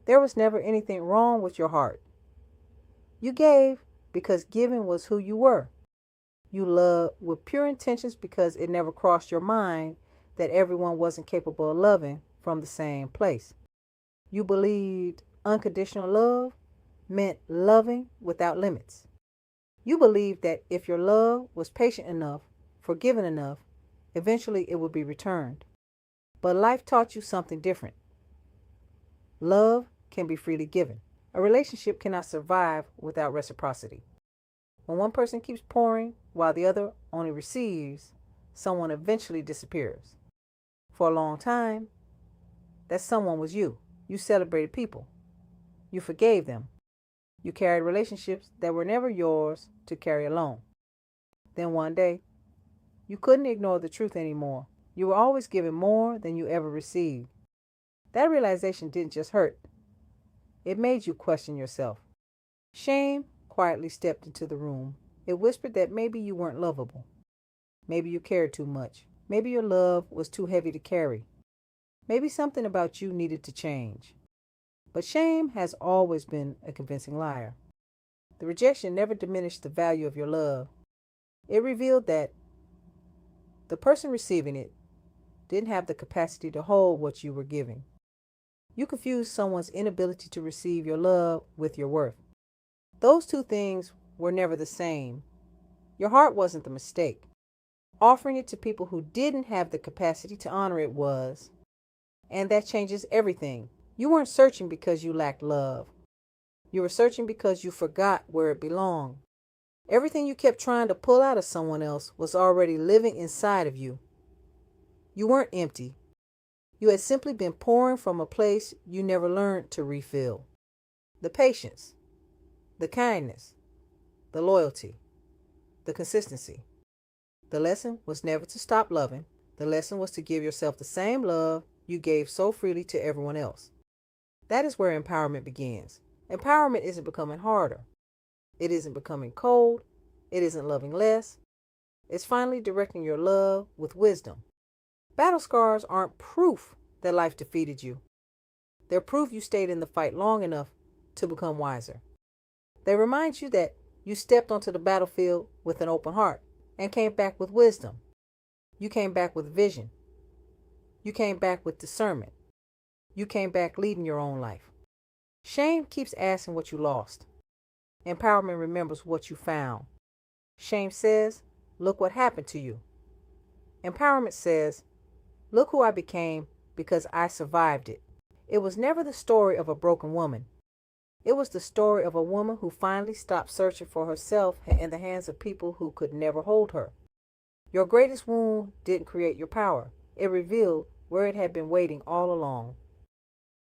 There was never anything wrong with your heart. You gave because giving was who you were. You loved with pure intentions because it never crossed your mind that everyone wasn't capable of loving from the same place. You believed unconditional love meant loving without limits. You believed that if your love was patient enough, forgiving enough, eventually it would be returned. But life taught you something different. Love can be freely given. A relationship cannot survive without reciprocity. When one person keeps pouring while the other only receives, someone eventually disappears. For a long time, that someone was you. You celebrated people. You forgave them. You carried relationships that were never yours to carry alone. Then one day, you couldn't ignore the truth anymore. You were always giving more than you ever received. That realization didn't just hurt, it made you question yourself. Shame quietly stepped into the room. It whispered that maybe you weren't lovable. Maybe you cared too much. Maybe your love was too heavy to carry. Maybe something about you needed to change. But shame has always been a convincing liar. The rejection never diminished the value of your love. It revealed that the person receiving it didn't have the capacity to hold what you were giving. You confused someone's inability to receive your love with your worth. Those two things were never the same. Your heart wasn't the mistake. Offering it to people who didn't have the capacity to honor it was. And that changes everything. You weren't searching because you lacked love. You were searching because you forgot where it belonged. Everything you kept trying to pull out of someone else was already living inside of you. You weren't empty. You had simply been pouring from a place you never learned to refill. The patience, the kindness, the loyalty, the consistency. The lesson was never to stop loving. The lesson was to give yourself the same love you gave so freely to everyone else. That is where empowerment begins. Empowerment isn't becoming harder. It isn't becoming cold. It isn't loving less. It's finally directing your love with wisdom. Battle scars aren't proof that life defeated you. They're proof you stayed in the fight long enough to become wiser. They remind you that you stepped onto the battlefield with an open heart and came back with wisdom. You came back with vision. You came back with discernment. You came back leading your own life. Shame keeps asking what you lost. Empowerment remembers what you found. Shame says, look what happened to you. Empowerment says, look who I became because I survived it. It was never the story of a broken woman. It was the story of a woman who finally stopped searching for herself in the hands of people who could never hold her. Your greatest wound didn't create your power. It revealed where it had been waiting all along.